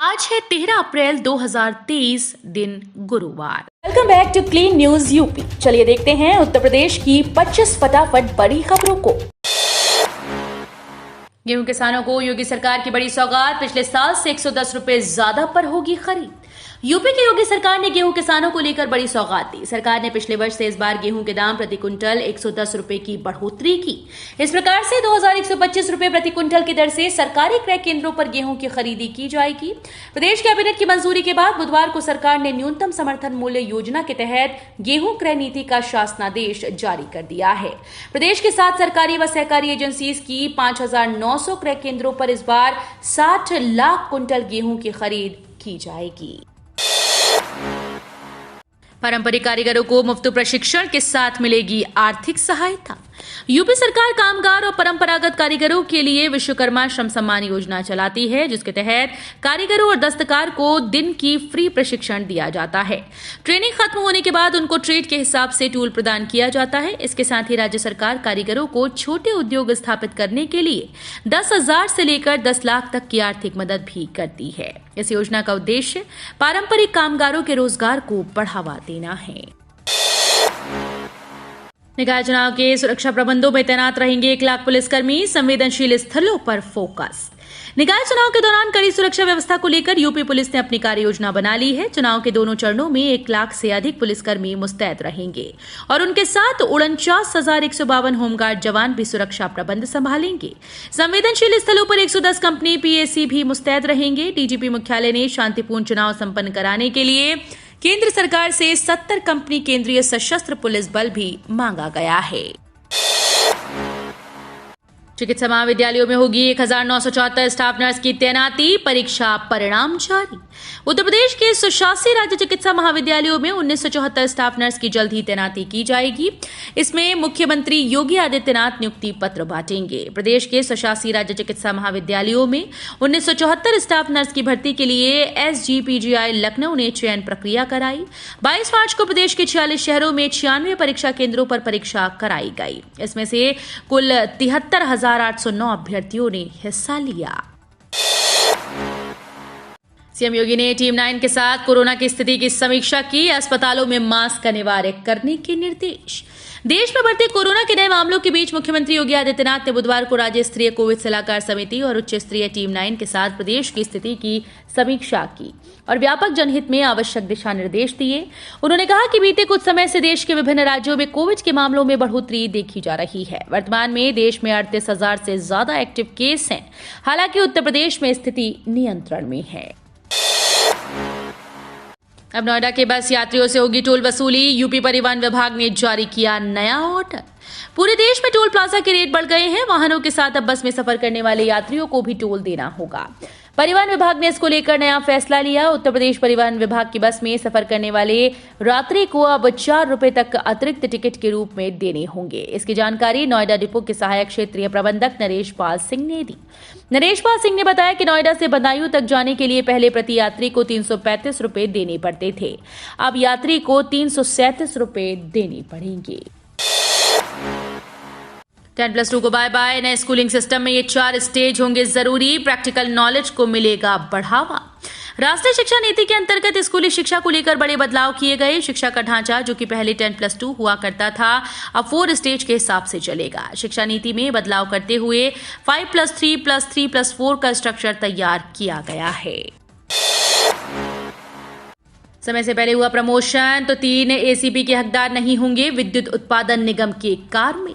आज है 13 अप्रैल 2023 दिन गुरुवार। Welcome back to clean news UP. चलिए देखते हैं उत्तर प्रदेश की 25 फटाफट बड़ी खबरों को। गेहूं किसानों को योगी सरकार की बड़ी सौगात, पिछले साल से 110 रुपए ज्यादा पर होगी खरीद। यूपी की योगी सरकार ने गेहूं किसानों को लेकर बड़ी सौगात दी। सरकार ने पिछले वर्ष से इस बार गेहूं के दाम प्रति क्विंटल 110 रुपए की बढ़ोतरी की। इस प्रकार से 2125 रुपए प्रति क्विंटल की दर से सरकारी क्रय केंद्रों पर गेहूं की खरीदी की जाएगी। प्रदेश कैबिनेट की मंजूरी के बाद बुधवार को सरकार ने न्यूनतम समर्थन मूल्य योजना के तहत गेहूं क्रय नीति का शासनादेश जारी कर दिया है। प्रदेश के 7 सरकारी व सहकारी एजेंसीज की 5900 क्रय केंद्रों पर इस बार 60 लाख क्विंटल गेहूं की खरीद की जाएगी। पारंपरिक कारीगरों को मुफ्त प्रशिक्षण के साथ मिलेगी आर्थिक सहायता। यूपी सरकार कामगार और परंपरागत कारीगरों के लिए विश्वकर्मा श्रम सम्मान योजना चलाती है, जिसके तहत कारीगरों और दस्तकार को दिन की फ्री प्रशिक्षण दिया जाता है। ट्रेनिंग खत्म होने के बाद उनको ट्रेड के हिसाब से टूल प्रदान किया जाता है। इसके साथ ही राज्य सरकार कारीगरों को छोटे उद्योग स्थापित करने के लिए 10,000 से लेकर 10 लाख तक की आर्थिक मदद भी करती है। इस योजना का उद्देश्य पारंपरिक कामगारों के रोजगार को बढ़ावा देना है। निकाय चुनाव के सुरक्षा प्रबंधों में तैनात रहेंगे 1 लाख पुलिसकर्मी, संवेदनशील स्थलों पर फोकस। निकाय चुनाव के दौरान कड़ी सुरक्षा व्यवस्था को लेकर यूपी पुलिस ने अपनी कार्य योजना बना ली है। चुनाव के दोनों चरणों में 1 लाख से अधिक पुलिसकर्मी मुस्तैद रहेंगे और उनके साथ 49,152 होमगार्ड जवान भी सुरक्षा प्रबंध संभालेंगे। संवेदनशील स्थलों पर 110 कंपनी पीएसी भी मुस्तैद रहेंगे। डीजीपी मुख्यालय ने शांतिपूर्ण चुनाव संपन्न कराने के लिए केंद्र सरकार से 70 कंपनी केंद्रीय सशस्त्र पुलिस बल भी मांगा गया है। चिकित्सा महाविद्यालयों में होगी 1974 स्टाफ नर्स की तैनाती, परीक्षा परिणाम जारी। उत्तर प्रदेश के स्वशासी राज्य चिकित्सा महाविद्यालयों में 1974 स्टाफ नर्स की जल्द ही तैनाती की जाएगी। इसमें मुख्यमंत्री योगी आदित्यनाथ नियुक्ति पत्र बांटेंगे। प्रदेश के स्वशासी राज्य चिकित्सा महाविद्यालयों में 1974 स्टाफ नर्स की भर्ती के लिए एसजीपीजीआई लखनऊ ने चयन प्रक्रिया कराई। 22 मार्च को प्रदेश के 46 शहरों में 96 परीक्षा केंद्रों पर परीक्षा कराई गई। इसमें से कुल 73,809 अभ्यर्थियों ने हिस्सा लिया। सीएम योगी ने टीम 9 के साथ कोरोना की स्थिति की समीक्षा की। अस्पतालों में मास्क अनिवार्य करने के निर्देश। देश में बढ़ते कोरोना के नए मामलों के बीच मुख्यमंत्री योगी आदित्यनाथ ने बुधवार को राज्य स्तरीय कोविड सलाहकार समिति और उच्च स्तरीय टीम 9 के साथ प्रदेश की स्थिति की समीक्षा की और व्यापक जनहित में आवश्यक दिशा निर्देश दिए। उन्होंने कहा कि बीते कुछ समय से देश के विभिन्न राज्यों में कोविड के मामलों में बढ़ोतरी देखी जा रही है। वर्तमान में देश में 38,000 से ज्यादा एक्टिव केस हैं। हालांकि उत्तर प्रदेश में स्थिति नियंत्रण में है। अब नोएडा के बस यात्रियों से होगी टोल वसूली। यूपी परिवहन विभाग ने जारी किया नया ऑर्डर। पूरे देश में टोल प्लाजा के रेट बढ़ गए हैं। वाहनों के साथ अब बस में सफर करने वाले यात्रियों को भी टोल देना होगा। परिवहन विभाग ने इसको लेकर नया फैसला लिया। उत्तर प्रदेश परिवहन विभाग की बस में सफर करने वाले यात्री को अब 4 रुपए तक अतिरिक्त टिकट के रूप में देने होंगे। इसकी जानकारी नोएडा डिपो के सहायक क्षेत्रीय प्रबंधक नरेश पाल सिंह ने दी। नरेश पाल सिंह ने बताया कि नोएडा से बदायूं तक जाने के लिए पहले प्रति यात्री को 335 रुपए देने पड़ते थे। अब यात्री को 337 रुपए देने पड़ेंगे। 10+2 को बाय बाय। नए स्कूलिंग सिस्टम में ये 4 स्टेज होंगे जरूरी। प्रैक्टिकल नॉलेज को मिलेगा बढ़ावा। राष्ट्रीय शिक्षा नीति के अंतर्गत स्कूली शिक्षा को लेकर बड़े बदलाव किए गए। शिक्षा का ढांचा जो कि पहले 10+2 हुआ करता था, अब 4 स्टेज के हिसाब से चलेगा। शिक्षा नीति में बदलाव करते हुए 5+3+3+4 का स्ट्रक्चर तैयार किया गया है। समय से पहले हुआ प्रमोशन तो 3 एसीपी के हकदार नहीं होंगे विद्युत उत्पादन निगम के कार्य में।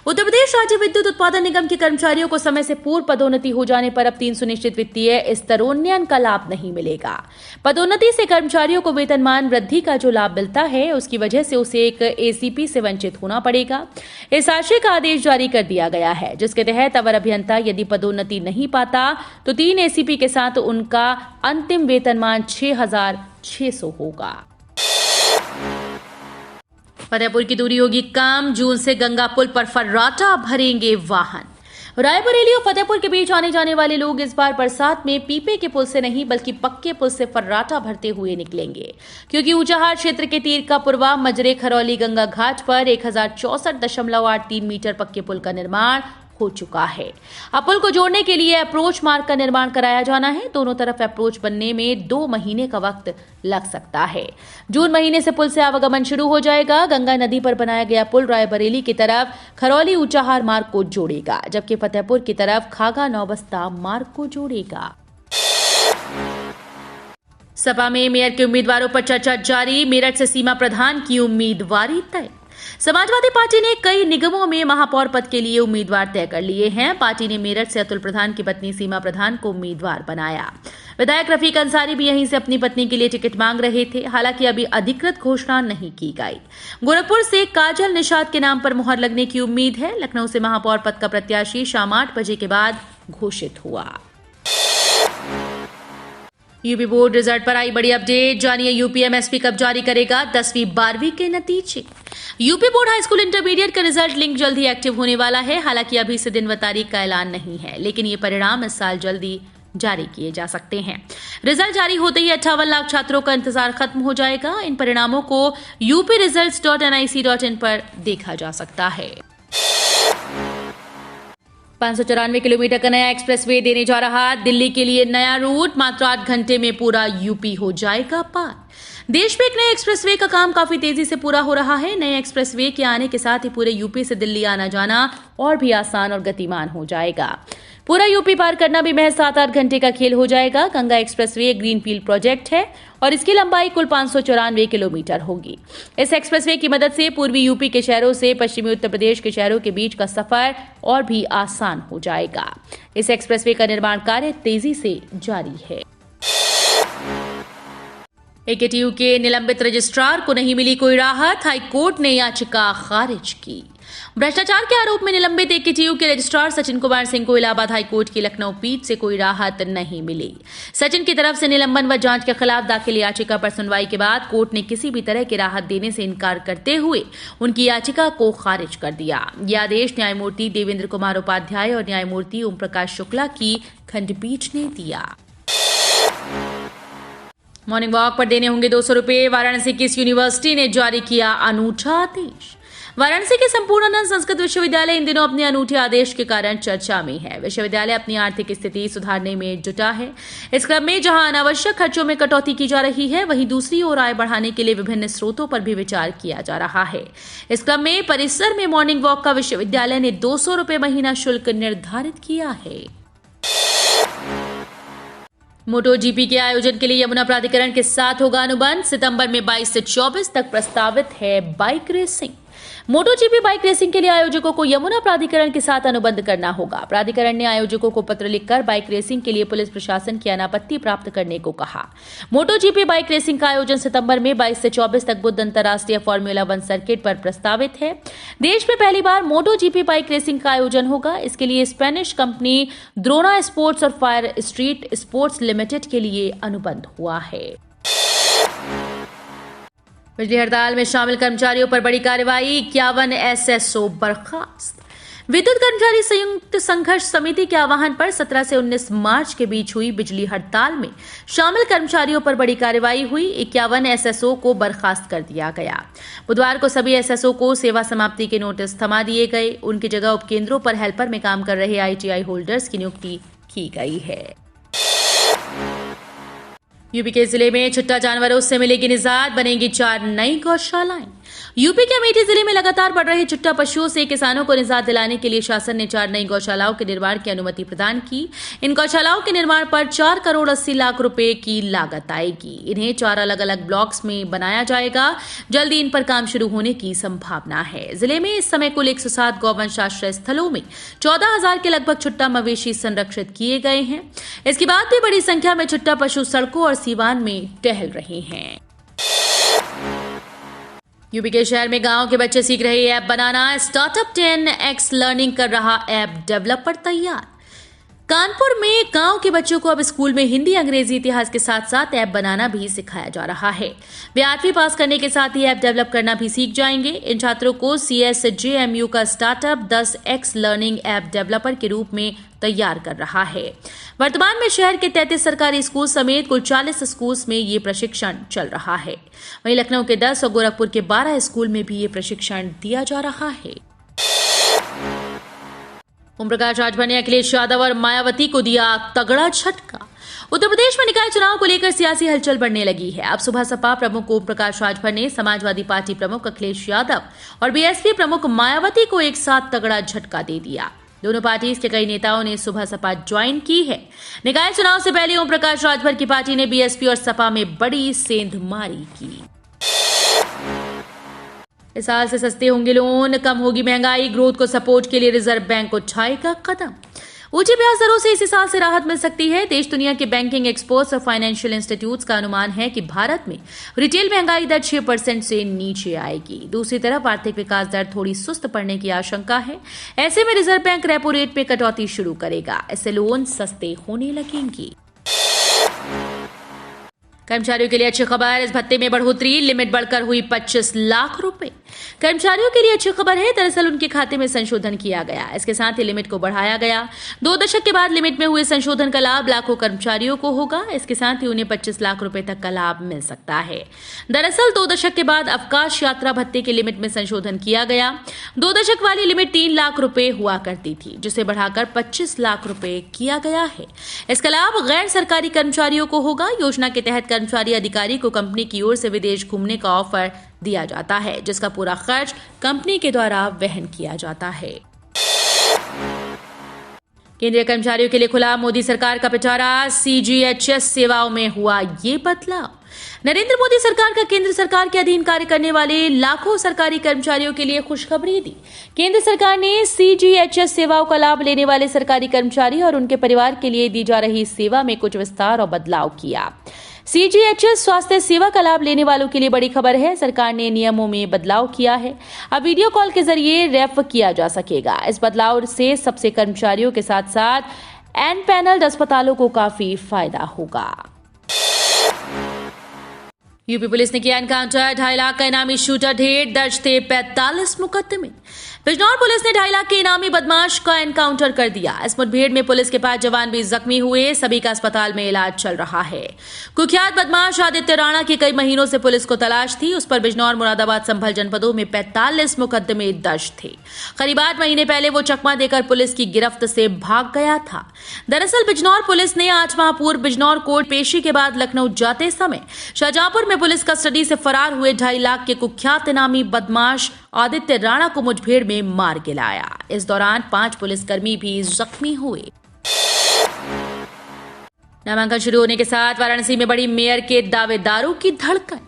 उत्तर प्रदेश राज्य विद्युत उत्पादन निगम के कर्मचारियों को समय से पूर्व पदोन्नति हो जाने पर अब 3 सुनिश्चित वित्तीय स्तरोन्नयन का लाभ नहीं मिलेगा। पदोन्नति से कर्मचारियों को वेतनमान वृद्धि का जो लाभ मिलता है, उसकी वजह से उसे एक एसीपी से वंचित होना पड़ेगा। इस आशय का आदेश जारी कर दिया गया है, जिसके तहत अवर अभियंता यदि पदोन्नति नहीं पाता तो 3 एसीपी के साथ उनका अंतिम वेतनमान 6,600 होगा। फतेहपुर की दूरी होगी कम। जून से गंगा पुल पर फर्राटा भरेंगे वाहन। रायबरेली और फतेहपुर के बीच आने जाने वाले लोग इस बार बरसात में पीपे के पुल से नहीं बल्कि पक्के पुल से फर्राटा भरते हुए निकलेंगे, क्योंकि ऊंचाहार क्षेत्र के तीर का पुरवा मजरे खरौली गंगा घाट पर 1064.83 मीटर पक्के पुल का निर्माण हो चुका है। अब पुल को जोड़ने के लिए अप्रोच मार्ग का निर्माण कराया जाना है। दोनों तरफ अप्रोच बनने में 2 महीने का वक्त लग सकता है। जून महीने से पुल से आवागमन शुरू हो जाएगा। गंगा नदी पर बनाया गया पुल रायबरेली की तरफ खरौली ऊंचाहार मार्ग को जोड़ेगा, जबकि फतेहपुर की तरफ खागा नौबस्ता मार्ग को जोड़ेगा। सपा में मेयर के उम्मीदवारों पर चर्चा जारी। मेरठ से सीमा प्रधान की उम्मीदवारी तय। समाजवादी पार्टी ने कई निगमों में महापौर पद के लिए उम्मीदवार तय कर लिए हैं। पार्टी ने मेरठ से अतुल प्रधान की पत्नी सीमा प्रधान को उम्मीदवार बनाया। विधायक रफीक अंसारी भी यहीं से अपनी पत्नी के लिए टिकट मांग रहे थे। हालांकि अभी अधिकृत घोषणा नहीं की गई। गोरखपुर से काजल निषाद के नाम पर मुहर लगने की उम्मीद है। लखनऊ से महापौर पद का प्रत्याशी शाम 8 बजे के बाद घोषित हुआ। यूपी बोर्ड रिजल्ट पर आई बड़ी अपडेट। जानिए यूपी एमएसपी कब जारी करेगा 10वीं 12वीं के नतीजे। UP board high school intermediate का रिजल्ट लिंक जल्द ही एक्टिव होने वाला है। हालांकि अभी से दिन व तारीख का ऐलान नहीं है, लेकिन ये परिणाम इस साल जल्दी जारी किए जा सकते हैं। रिजल्ट जारी होते ही 58 लाख छात्रों का इंतजार खत्म हो जाएगा। इन परिणामों को upresults.nic.in पर देखा जा सकता है। 594 किलोमीटर का नया एक्सप्रेसवे देने जा रहा दिल्ली के लिए नया रूट। मात्र 8 घंटे में पूरा यूपी हो जाएगा पार। देश में एक नए एक्सप्रेसवे का काम काफी तेजी से पूरा हो रहा है। नए एक्सप्रेसवे के आने के साथ ही पूरे यूपी से दिल्ली आना जाना और भी आसान और गतिमान हो जाएगा। पूरा यूपी पार करना भी महज 7-8 घंटे का खेल हो जाएगा। गंगा एक्सप्रेसवे ग्रीनफील्ड प्रोजेक्ट है और इसकी लंबाई कुल 594 किलोमीटर होगी। इस एक्सप्रेसवे की मदद से पूर्वी यूपी के शहरों से पश्चिमी उत्तर प्रदेश के शहरों के बीच का सफर और भी आसान हो जाएगा। इस एक्सप्रेसवे का निर्माण कार्य तेजी से जारी है। एकेटीयू के निलंबित रजिस्ट्रार को नहीं मिली कोई राहत। हाईकोर्ट ने याचिका खारिज की। भ्रष्टाचार के आरोप में निलंबित एकेटीयू के रजिस्ट्रार सचिन कुमार सिंह को इलाहाबाद हाईकोर्ट की लखनऊ पीठ से कोई राहत नहीं मिली। सचिन की तरफ से निलंबन व जांच के खिलाफ दाखिल याचिका पर सुनवाई के बाद कोर्ट ने किसी भी तरह की राहत देने से इनकार करते हुए उनकी याचिका को खारिज कर दिया। यह आदेश न्यायमूर्ति देवेंद्र कुमार उपाध्याय और न्यायमूर्ति ओम प्रकाश शुक्ला की खंडपीठ ने दिया। मॉर्निंग वॉक पर देने होंगे 200 रुपए। वाराणसी की इस यूनिवर्सिटी ने जारी किया अनूठा आदेश। वाराणसी के संपूर्णानंद संस्कृत विश्वविद्यालय इन दिनों अपने अनूठे आदेश के कारण चर्चा में है। विश्वविद्यालय अपनी आर्थिक स्थिति सुधारने में जुटा है। इस क्रम में जहां अनावश्यक खर्चों में कटौती की जा रही है, वहीं दूसरी ओर आय बढ़ाने के लिए विभिन्न स्रोतों पर भी विचार किया जा रहा है। इस क्रम में परिसर में मॉर्निंग वॉक का विश्वविद्यालय ने 200 रुपए महीना शुल्क निर्धारित किया है। मोटो जीपी के आयोजन के लिए यमुना प्राधिकरण के साथ होगा अनुबंध। सितंबर में 22 से 24 तक प्रस्तावित है बाइक रेसिंग। मोटो जीपी बाइक रेसिंग के लिए आयोजकों को यमुना प्राधिकरण के साथ अनुबंध करना होगा। प्राधिकरण ने आयोजकों को पत्र लिखकर बाइक रेसिंग के लिए पुलिस प्रशासन की अनापत्ति प्राप्त करने को कहा। मोटो जीपी बाइक रेसिंग का आयोजन सितंबर में 22 से 24 तक बुद्ध अंतर्राष्ट्रीय फॉर्मूला 1 सर्किट पर प्रस्तावित है। देश में पहली बार मोटो जीपी बाइक रेसिंग का आयोजन होगा। इसके लिए स्पेनिश कंपनी द्रोना स्पोर्ट्स और फायर स्ट्रीट स्पोर्ट्स लिमिटेड के लिए अनुबंध हुआ है। बिजली हड़ताल में शामिल कर्मचारियों पर बड़ी कार्रवाई। 51 एसएसओ बर्खास्त। विद्युत कर्मचारी संयुक्त संघर्ष समिति के आह्वान पर 17 से 19 मार्च के बीच हुई बिजली हड़ताल में शामिल कर्मचारियों पर बड़ी कार्रवाई हुई। 51 एसएसओ को बर्खास्त कर दिया गया। बुधवार को सभी एसएसओ को सेवा समाप्ति के नोटिस थमा दिए गए। उनकी जगह उपकेंद्रों पर हेल्पर में काम कर रहे आईटीआई होल्डर्स की नियुक्ति की गई है। यूपी के जिले में छुट्टा जानवरों से मिलेगी निजात। बनेंगी 4 नई गौशालाएं। यूपी के अमेठी जिले में लगातार बढ़ रहे छुट्टा पशुओं से किसानों को निजात दिलाने के लिए शासन ने 4 नई गौशालाओं के निर्माण की अनुमति प्रदान की। इन गौशालाओं के निर्माण पर 4 करोड़ 80 लाख रुपए की लागत आएगी। इन्हें 4 अलग अलग ब्लॉक्स में बनाया जाएगा। जल्दी इन पर काम शुरू होने की संभावना है। जिले में इस समय कुल 107 गौवंश आश्रय स्थलों में 14,000 के लगभग छुट्टा मवेशी संरक्षित किए गए हैं। इसके बाद भी बड़ी संख्या में छुट्टा पशु सड़कों और सीवान में टहल रहे हैं। यूपी के शहर में गांव के बच्चे सीख रहे ऐप बनाना। स्टार्टअप 10x लर्निंग कर रहा ऐप डेवलपर तैयार। कानपुर में गांव के बच्चों को अब स्कूल में हिंदी अंग्रेजी इतिहास के साथ साथ ऐप बनाना भी सिखाया जा रहा है। वे 8वीं पास करने के साथ ही ऐप डेवलप करना भी सीख जाएंगे। इन छात्रों को CSJMU का startup 10x learning app developer के रूप में तैयार कर रहा है। वर्तमान में शहर के 33 सरकारी स्कूल समेत कुल 40 स्कूल में ये प्रशिक्षण चल रहा है। वहीं लखनऊ के 10 और गोरखपुर के 12 स्कूल में भी ये प्रशिक्षण दिया जा रहा है। ओम प्रकाश राजभर ने अखिलेश यादव और मायावती को दिया तगड़ा झटका। उत्तर प्रदेश में निकाय चुनाव को लेकर सियासी हलचल बढ़ने लगी है। अब सुबह सपा प्रमुख ओम प्रकाश राजभर ने समाजवादी पार्टी प्रमुख अखिलेश यादव और बीएसपी प्रमुख मायावती को एक साथ तगड़ा झटका दे दिया। दोनों पार्टी के कई नेताओं ने सुबह सपा ज्वाइन की है। निकाय चुनाव से पहले ओम प्रकाश राजभर की पार्टी ने बीएसपी और सपा में बड़ी सेंधमारी की। इस साल से सस्ते होंगे लोन, कम होगी महंगाई, ग्रोथ को सपोर्ट के लिए रिजर्व बैंक उठाएगा कदम। ऊंची ब्याज दरों से इसी साल से राहत मिल सकती है। देश दुनिया के बैंकिंग एक्सपर्ट्स और फाइनेंशियल इंस्टीट्यूट्स का अनुमान है कि भारत में रिटेल महंगाई दर 6% से नीचे आएगी। दूसरी तरफ आर्थिक विकास दर थोड़ी सुस्त पड़ने की आशंका है। ऐसे में रिजर्व बैंक रेपो रेट में कटौती शुरू करेगा। इससे लोन सस्ते होने लगेंगे। कर्मचारियों के लिए अच्छी खबर, इस भत्ते में बढ़ोतरी, लिमिट बढ़कर हुई 25 लाख रुपए। कर्मचारियों के लिए अच्छी खबर है। दरअसल उनके खाते में संशोधन किया गया। इसके साथ ही लिमिट को बढ़ाया गया। 2 दशक के बाद लिमिट में हुए संशोधन का लाभ लाखों कर्मचारियों को होगा। इसके साथ ही उन्हें 25 लाख रुपए तक का लाभ मिल सकता है। दरअसल 2 दशक के बाद अवकाश यात्रा भत्ते की लिमिट में संशोधन किया गया। 2 दशक वाली लिमिट 3 लाख रुपए हुआ करती थी, जिसे बढ़ाकर 25 लाख रुपए किया गया है। इसका लाभ गैर सरकारी कर्मचारियों को होगा। योजना के तहत कर्मचारी अधिकारी को कंपनी की ओर से विदेश घूमने का ऑफर दिया जाता है, जिसका पूरा खर्च कंपनी के द्वारा वहन किया जाता है। केंद्रीय कर्मचारियों के लिए खुला मोदी सरकार का पिटारा, सीजीएचएस सेवाओं में हुआ ये बदलाव। नरेंद्र मोदी सरकार का केंद्र सरकार के अधीन कार्य करने वाले लाखों सरकारी कर्मचारियों के लिए खुशखबरी दी। केंद्र सरकार ने सीजीएचएस सेवाओं का लाभ लेने वाले सरकारी कर्मचारी और उनके परिवार के लिए दी जा रही सेवा में कुछ विस्तार और बदलाव किया। सीजीएचएस स्वास्थ्य सेवा का लाभ लेने वालों के लिए बड़ी खबर है। सरकार ने नियमों में बदलाव किया है। अब वीडियो कॉल के जरिए रेफर किया जा सकेगा। इस बदलाव से सबसे कर्मचारियों के साथ साथ एन पैनल्ड अस्पतालों को काफी फायदा होगा। यूपी पुलिस ने किया एनकाउंटर, 2.5 लाख का इनामी शूटर ढेर, दर्ज थे 45 मुकदमे। बिजनौर पुलिस ने 2.5 लाख के इनामी बदमाश का एनकाउंटर कर दिया। इस मुठभेड़ में पुलिस के 5 जवान भी जख्मी हुए। सभी का अस्पताल में इलाज चल रहा है। कुख्यात बदमाश आदित्य राणा की कई महीनों से पुलिस को तलाश थी। उस पर बिजनौर, मुरादाबाद, संभल जनपदों में 45 मुकदमे दर्ज थे। करीब 8 महीने पहले वो चकमा देकर पुलिस की गिरफ्त से भाग गया था। दरअसल बिजनौर पुलिस ने 8 माह पूर्व बिजनौर कोर्ट पेशी के बाद लखनऊ जाते समय शाहजहांपुर में पुलिस कस्टडी से फरार हुए 2.5 लाख के कुख्यात इनामी बदमाश आदित्य राणा को मुठभेड़ में मार गिराया। इस दौरान 5 पुलिसकर्मी भी जख्मी हुए। नामांकन शुरू होने के साथ वाराणसी में बड़ी मेयर के दावेदारों की धड़कन।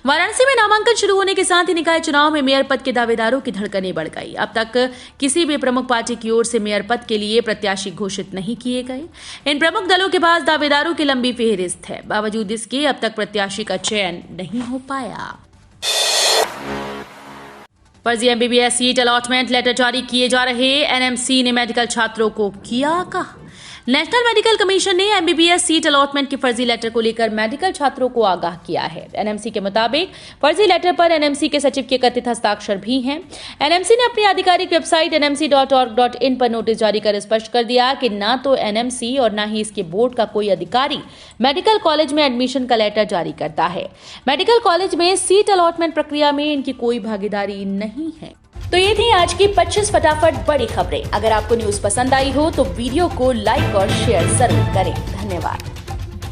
वाराणसी में नामांकन शुरू होने के साथ ही निकाय चुनाव में मेयर पद के दावेदारों की धड़कनें बढ़ गई। अब तक किसी भी प्रमुख पार्टी की ओर से मेयर पद के लिए प्रत्याशी घोषित नहीं किए गए। इन प्रमुख दलों के पास दावेदारों की लंबी फेहरिस्त है। बावजूद इसके अब तक प्रत्याशी का चयन नहीं हो पाया। फर्जी एमबीबीएस सीट अलॉटमेंट लेटर जारी किए जा रहे, एनएमसी ने मेडिकल छात्रों को किया आगाह। नेशनल मेडिकल कमीशन ने एमबीबीएस सीट अलॉटमेंट के फर्जी लेटर को लेकर मेडिकल छात्रों को आगाह किया है। एनएमसी के मुताबिक फर्जी लेटर पर एनएमसी के सचिव के कथित हस्ताक्षर भी हैं। एनएमसी ने अपनी आधिकारिक वेबसाइट nmc.org.in पर नोटिस जारी कर स्पष्ट कर दिया कि ना तो एनएमसी और ना ही इसके बोर्ड का कोई अधिकारी मेडिकल कॉलेज में एडमिशन का लेटर जारी करता है। मेडिकल कॉलेज में सीट अलॉटमेंट प्रक्रिया में इनकी कोई भागीदारी नहीं है। तो ये थी आज की 25 फटाफट बड़ी खबरें। अगर आपको न्यूज पसंद आई हो तो वीडियो को लाइक और शेयर जरूर करें। धन्यवाद।